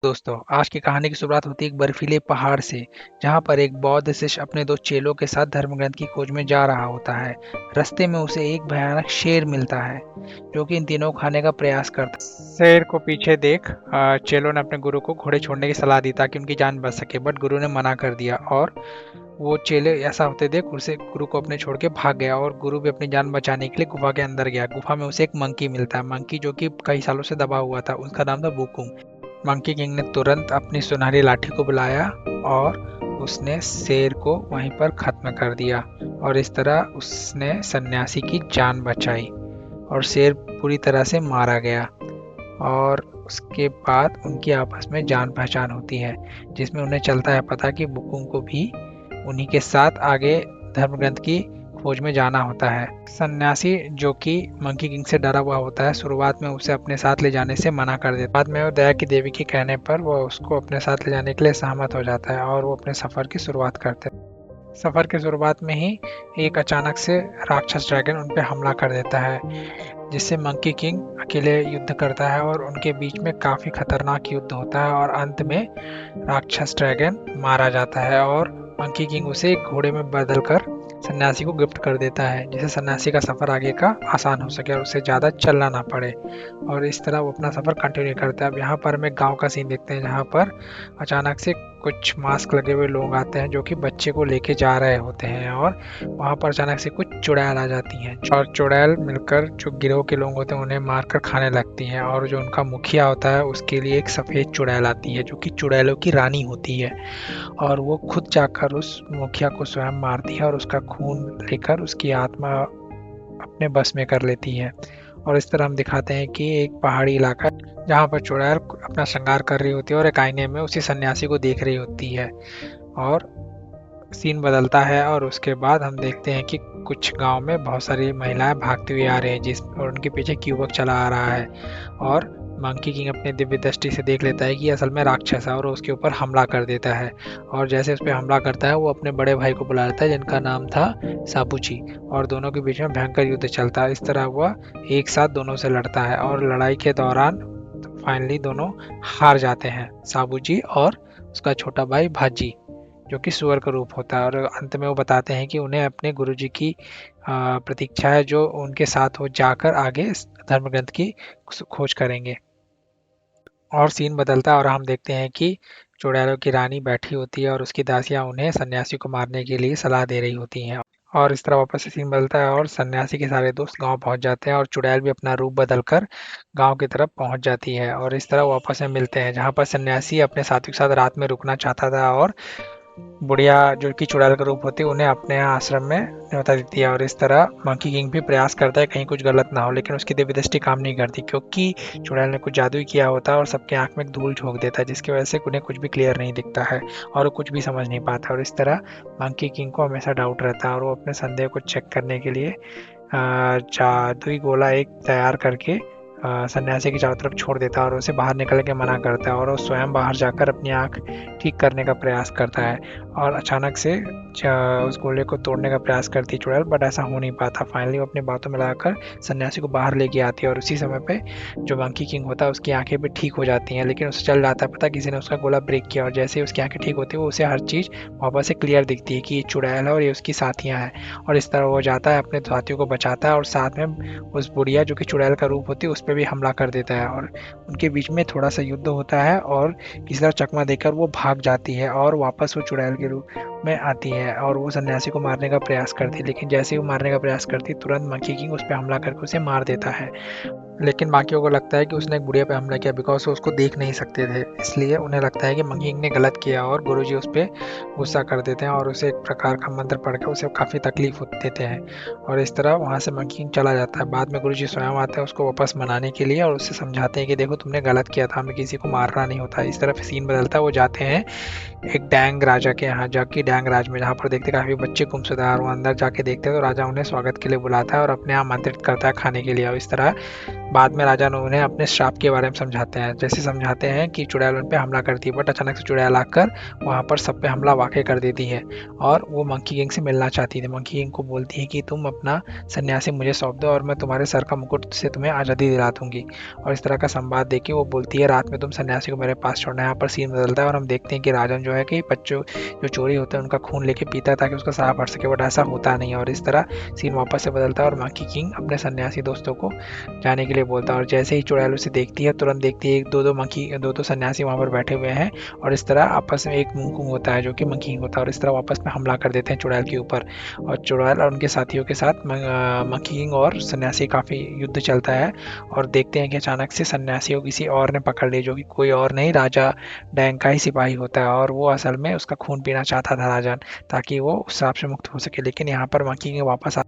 दोस्तों, आज की कहानी की शुरुआत होती है एक बर्फीले पहाड़ से, जहाँ पर एक बौद्ध शिष्य अपने दो चेलों के साथ धर्मग्रंथ की खोज में जा रहा होता है। रास्ते में उसे एक भयानक शेर मिलता है, जो कि इन तीनों को खाने का प्रयास करता है। शेर को पीछे देख चेलों ने अपने गुरु को घोड़े छोड़ने की सलाह दी ताकि उनकी जान बच सके, बट गुरु ने मना कर दिया और वो चेले ऐसा होते देख उसे गुरु को अपने छोड़ के भाग गया और गुरु भी अपनी जान बचाने के लिए गुफा के अंदर गया। गुफा में उसे एक मंकी मिलता है, मंकी जो कि कई सालों से दबा हुआ था। उसका नाम था बुकुंग। मंकी किंग ने तुरंत अपनी सुनहरी लाठी को बुलाया और उसने शेर को वहीं पर खत्म कर दिया और इस तरह उसने सन्यासी की जान बचाई और शेर पूरी तरह से मारा गया। और उसके बाद उनकी आपस में जान पहचान होती है, जिसमें उन्हें चलता है पता कि बुकुंग को भी उन्हीं के साथ आगे धर्मग्रंथ की खोज में जाना होता है। सन्यासी जो कि मंकी किंग से डरा हुआ होता है, शुरुआत में उसे अपने साथ ले जाने से मना कर देता है। बाद में वो दया की देवी के कहने पर वो उसको अपने साथ ले जाने के लिए सहमत हो जाता है और वो अपने सफर की शुरुआत करते हैं। सफर की शुरुआत में ही एक अचानक से राक्षस ड्रैगन उन पे हमला कर देता है, जिससे मंकी किंग अकेले युद्ध करता है और उनके बीच में काफी खतरनाक युद्ध होता है और अंत में राक्षस ड्रैगन मारा जाता है और मंकी किंग उसे एक घोड़े में बदलकर सन्यासी को गिफ्ट कर देता है, जिससे सन्यासी का सफर आगे का आसान हो सके और उसे ज़्यादा चलना ना पड़े। और इस तरह वो अपना सफर कंटिन्यू करता है। अब यहाँ पर हमें गांव का सीन देखते हैं, जहाँ पर अचानक से कुछ मास्क लगे हुए लोग आते हैं जो कि बच्चे को लेके जा रहे होते हैं और वहाँ पर अचानक से कुछ चुड़ैल आ जाती हैं और चुड़ैल मिलकर जो गिरोह के लोग होते हैं उन्हें मारकर खाने लगती हैं और जो उनका मुखिया होता है उसके लिए एक सफ़ेद चुड़ैल आती है जो कि चुड़ैलों की रानी होती है और वो खुद जाकर उस मुखिया को स्वयं मारती है और उसका खून लेकर उसकी आत्मा अपने बस में कर लेती है। और इस तरह हम दिखाते हैं कि एक पहाड़ी इलाका जहाँ पर चुड़ैल अपना श्रृंगार कर रही होती है और एक आईने में उसी सन्यासी को देख रही होती है और सीन बदलता है और उसके बाद हम देखते हैं कि कुछ गांव में बहुत सारी महिलाएं भागती हुई आ रही हैं जिस और उनके पीछे एक युवक चला आ रहा है और मंकी किंग अपने दिव्य दृष्टि से देख लेता है कि ये असल में राक्षस है और उसके ऊपर हमला कर देता है। और जैसे उस पर हमला करता है वो अपने बड़े भाई को बुला लेता है जिनका नाम था साबूची और दोनों के बीच में भयंकर युद्ध चलता है। इस तरह वह एक साथ दोनों से लड़ता है और लड़ाई के दौरान फाइनली दोनों हार जाते हैं, साबूजी और उसका छोटा भाई भाजी, जो कि सुअर का रूप होता है। और अंत में वो बताते हैं कि उन्हें अपने गुरुजी की प्रतीक्षा है जो उनके साथ वो जाकर आगे इस धर्म ग्रंथ की खोज करेंगे। और सीन बदलता है और हम देखते हैं कि चुड़ैलों की रानी बैठी होती है और उसकी दासियां उन्हें सन्यासी को मारने के लिए सलाह दे रही होती हैं। और इस तरह वापस से सीन बदलता है और सन्यासी के सारे दोस्त गांव पहुंच जाते हैं और चुड़ैल भी अपना रूप बदलकर गांव की तरफ पहुंच जाती है और इस तरह वापस में मिलते हैं, जहां पर सन्यासी अपने साथियों के साथ रात में रुकना चाहता था और बुढ़िया जो कि चुड़ैल का रूप होती है उन्हें अपने यहाँ आश्रम में न्योता देती है। और इस तरह मंकी किंग भी प्रयास करता है कहीं कुछ गलत ना हो, लेकिन उसकी दिव्य दृष्टि काम नहीं करती क्योंकि चुड़ैल ने कुछ जादू ही किया होता है और सबके आंख में धूल झोंक देता है, जिसकी वजह से उन्हें कुछ भी क्लियर नहीं दिखता है और वो कुछ भी समझ नहीं पाता। और इस तरह मंकी किंग को हमेशा डाउट रहता है और वो अपने संदेह को चेक करने के लिए जादुई गोला एक तैयार करके सन्यासी की चारों तरफ छोड़ देता है और उसे बाहर निकलने के मना करता है और वो स्वयं बाहर जाकर अपनी आँख ठीक करने का प्रयास करता है और अचानक से उस गोले को तोड़ने का प्रयास करती है चुड़ैल, बट ऐसा हो नहीं पाता। फाइनली वो अपनी बातों में लगाकर सन्यासी को बाहर लेके आती है और उसी समय पे जो मंकी किंग होता है उसकी आंखें भी ठीक हो जाती हैं, लेकिन उसे चल जाता है पता किसी ने उसका गोला ब्रेक किया और जैसे ही उसकी आंखें ठीक होती है वो उसे हर चीज़ वापस से क्लियर दिखती है कि ये चुड़ैल है और ये उसकी साथियाँ हैं। और इस तरह वो जाता है अपने साथियों को बचाता है और साथ में उस बुढ़िया जो कि चुड़ैल का रूप होती है उस पर भी हमला कर देता है और उनके बीच में थोड़ा सा युद्ध होता है और किसी तरह चकमा देकर वो भाग जाती है और वापस वो चुड़ैल के रूप में आती है और वो सन्यासी को मारने का प्रयास करती है, लेकिन जैसे ही वो मारने का प्रयास करती है तुरंत मंकी किंग उस पर हमला करके उसे मार देता है। लेकिन बाकियों को लगता है कि उसने एक बुढ़िया पे हमला किया बिकॉज वो उसको देख नहीं सकते थे, इसलिए उन्हें लगता है कि मंकी किंग ने गलत किया और गुरुजी उस पर गुस्सा कर देते हैं और उसे एक प्रकार का मंत्र पढ़ के उसे काफ़ी तकलीफ देते हैं और इस तरह वहाँ से मंकी किंग चला जाता है। बाद में गुरुजी स्वयं आते हैं उसको वापस मनाने के लिए और उससे समझाते हैं कि देखो तुमने गलत किया था, हमें किसी को मारना नहीं होता। इस तरह सीन बदलता है, वो जाते हैं एक डैंग राजा के यहाँ, जाके ज्ञानराज में, जहाँ पर देखते काफ़ी बच्चे गुमशुदा हैं और वो अंदर जाके देखते हैं तो राजा उन्हें स्वागत के लिए बुलाता है और अपने यहाँ आमंत्रित करता है खाने के लिए। और इस तरह बाद में राजा उन्हें अपने श्राप के बारे में समझाते हैं। जैसे समझाते हैं कि चुड़ैल उन पे हमला करती है, बट अचानक से चुड़ैल आकर वहाँ पर सब पे हमला वाक़ई कर देती है और वो मंकी किंग से मिलना चाहती थी। मंकी किंग को बोलती है कि तुम अपना सन्यासी मुझे सौंप दो और मैं तुम्हारे सर का मुकुट से तुम्हें आज़ादी दिला दूँगी। और इस तरह का संवाद देके वो बोलती है रात में तुम सन्यासी को मेरे पास छोड़ना। यहाँ पर सीन बदलता है और हम देखते हैं कि राजन जो है कि बच्चों जो चोरी होते हैं उनका खून लेके पीता है ताकि उसका श्राप हट सके, बट ऐसा होता नहीं है। और इस तरह सीन वापस से बदलता है और मंकी किंग अपने सन्यासी दोस्तों को जाने के लिए बोलता है। और जैसे ही चुड़ैल उसे देखती है तुरंत देखती है दो सन्यासी वहाँ पर बैठे हुए हैं और इस तरह आपस में एक मुंह होता है जो कि मंकी किंग होता है और इस तरह आपस में हमला कर देते हैं चुड़ैल के ऊपर। और चुड़ैल और उनके साथियों के साथ मंकी किंग और सन्यासी काफ़ी युद्ध चलता है और देखते हैं कि अचानक से सन्यासी को किसी और ने पकड़ लिया जो कि कोई और नहीं, राजा डैंग का ही सिपाही होता है। और वो असल में उसका खून पीना चाहता था राजन, ताकि वो उस श्राप से मुक्त हो सके। लेकिन यहाँ पर मंकी किंग वापस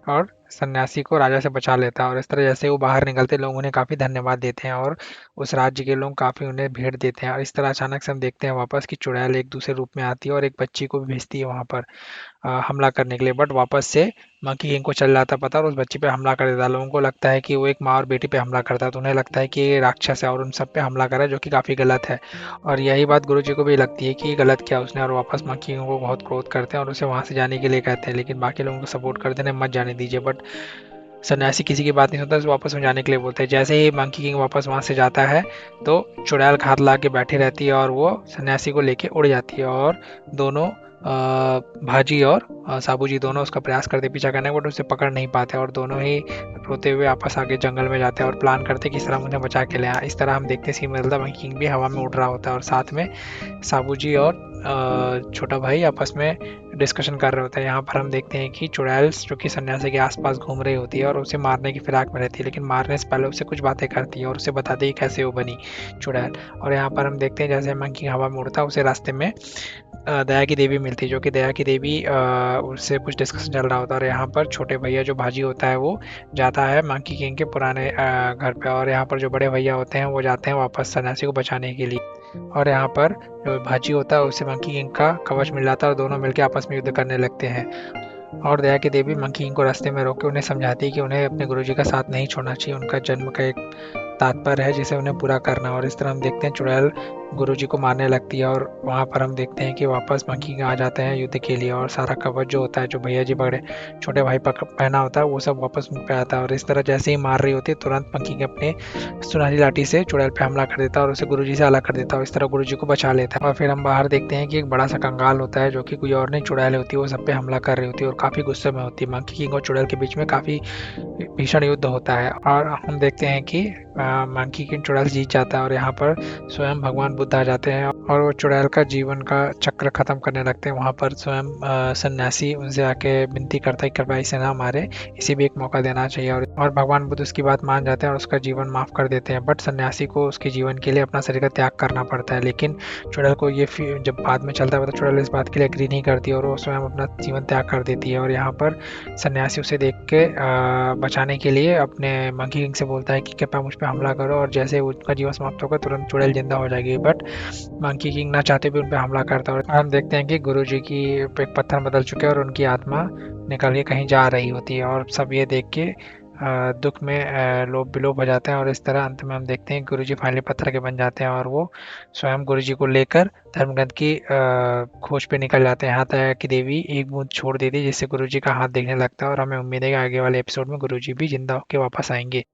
और सन्यासी को राजा से बचा लेता है। और इस तरह जैसे वो बाहर निकलते लोग उन्हें काफ़ी धन्यवाद देते हैं और उस राज्य के लोग काफ़ी उन्हें भेंट देते हैं। और इस तरह अचानक से हम देखते हैं वापस कि चुड़ैल एक दूसरे रूप में आती है और एक बच्ची को भी भेजती है वहाँ पर हमला करने के लिए, बट वापस से मंकी किंग को चल जाता पता और उस बच्ची पे हमला कर देता है। लोगों को लगता है कि वो एक माँ और बेटी पे हमला करता है तो उन्हें लगता है कि ये राक्षस है और उन सब पे हमला कर रहा है, जो कि काफ़ी गलत है। और यही बात गुरुजी को भी लगती है कि गलत किया उसने और वापस मंकी किंग को बहुत क्रोध करते हैं और उसे वहाँ से जाने के लिए कहते हैं। लेकिन बाकी लोगों को सपोर्ट करते हैं मत जाने दीजिए, बट सन्यासी किसी की बात नहीं सुनता, उसे वापस में जाने के लिए बोलते हैं। जैसे ही मंकी किंग वापस वहाँ से जाता है तो चुड़ैल घात ला के बैठी रहती है और वो सन्यासी को लेके उड़ जाती है और दोनों भाजी और साबू जी दोनों उसका प्रयास करते पीछा करने का, बट उसे पकड़ नहीं पाते और दोनों ही रोते हुए आपस आगे जंगल में जाते हैं और प्लान करते कि इस तरह मुझे बचा के ले आए। इस तरह हम देखते हैं सीन बदलता, मंकी किंग भी हवा में उड़ रहा होता है और साथ में साबू जी और छोटा भाई आपस में डिस्कशन कर रहे होते हैं। यहाँ पर हम देखते हैं कि चुड़ैल जो कि सन्यासी के आसपास घूम रही होती है और उसे मारने की फिराक में रहती है, लेकिन मारने से पहले उसे कुछ बातें करती है और उसे बताती है कैसे वो बनी चुड़ैल। और यहाँ पर हम देखते हैं जैसे मंकी हवा में उड़ता है उसे रास्ते में दया की देवी मिलती है, जो कि दया की देवी उससे कुछ डिस्कशन चल रहा होता है। और यहाँ पर छोटे भैया जो भाजी होता है वो जाता है मंकी किंग के पुराने घर पे और यहाँ पर जो बड़े भैया होते हैं वो जाते हैं वापस सन्यासी को बचाने के लिए। और यहाँ पर जो भाजी होता है उसे मंकी किंग का कवच मिल जाता है और दोनों मिलकर आपस में युद्ध करने लगते हैं। और दया की देवी मंकी किंग को रास्ते में रोक के उन्हें समझाती है कि उन्हें अपने गुरुजी का साथ नहीं छोड़ना चाहिए, उनका जन्म का एक तात्पर्य है जिसे उन्हें पूरा करना। और इस तरह हम देखते हैं चुड़ैल गुरुजी को मारने लगती है और वहाँ पर हम देखते हैं कि वापस मंकी किंग आ जाते हैं युद्ध के लिए और सारा कवच जो होता है जो भैया जी बड़े छोटे भाई पहना होता है वो सब वापस मुझ पे आता है। और इस तरह जैसे ही मार रही होती है तुरंत मंकी किंग अपने सुनहरी लाठी से चुड़ैल पे हमला कर देता है और उसे गुरुजी से अलग कर देता है और इस तरह गुरुजी को बचा लेता है। और फिर हम बाहर देखते हैं कि एक बड़ा सा कंगाल होता है जो कि कोई और नहीं चुड़ैल होती है, वो सब पे हमला कर रही होती है और काफ़ी गुस्से में होती है। मंकी किंग और चुड़ैल के बीच में काफ़ी भीषण युद्ध होता है और हम देखते हैं कि मंकी किंग चुड़ैल जीत जाता है और यहाँ पर स्वयं भगवान बुद्ध आ जाते हैं और वो चुड़ैल का जीवन का चक्र खत्म करने लगते हैं। वहाँ पर स्वयं सन्यासी उनसे आके विनती करता है कि कृपया इसे ना मारे, इसे भी एक मौका देना चाहिए। और भगवान बुद्ध उसकी बात मान जाते हैं और उसका जीवन माफ कर देते हैं, बट सन्यासी को उसके जीवन के लिए अपना शरीर का त्याग करना पड़ता है। लेकिन चुड़ैल को ये जब बाद में चलता है तो चुड़ैल इस बात के लिए एग्री नहीं करती और वो स्वयं अपना जीवन त्याग कर देती है। और यहाँ पर सन्यासी उसे देख के बचाने के लिए अपने मंकी किंग से बोलता है कि कृपया मुझ पे हमला करो और जैसे उसका जीवन समाप्त होगा तुरंत चुड़ैल जिंदा हो जाएगी, बट मंकी किंग ना चाहते भी उन पे हमला करता है। और हम देखते हैं कि गुरुजी की एक पत्थर बदल चुके हैं और उनकी आत्मा निकल के कहीं जा रही होती है और सब ये देख के दुख में लोभ विलोप हो जाते हैं। और इस तरह अंत में हम देखते हैं गुरुजी फाइनली पत्थर के बन जाते हैं और वो स्वयं गुरुजी को लेकर धर्मग्रंथ की खोज पे निकल जाते हैं। यहाँ तक कि देवी एक बूंद छोड़ देती है जिससे गुरुजी का हाथ दिखने लगता है और हमें उम्मीद है कि आगे वाले एपिसोड में गुरुजी भी जिंदा होकर वापस आएंगे।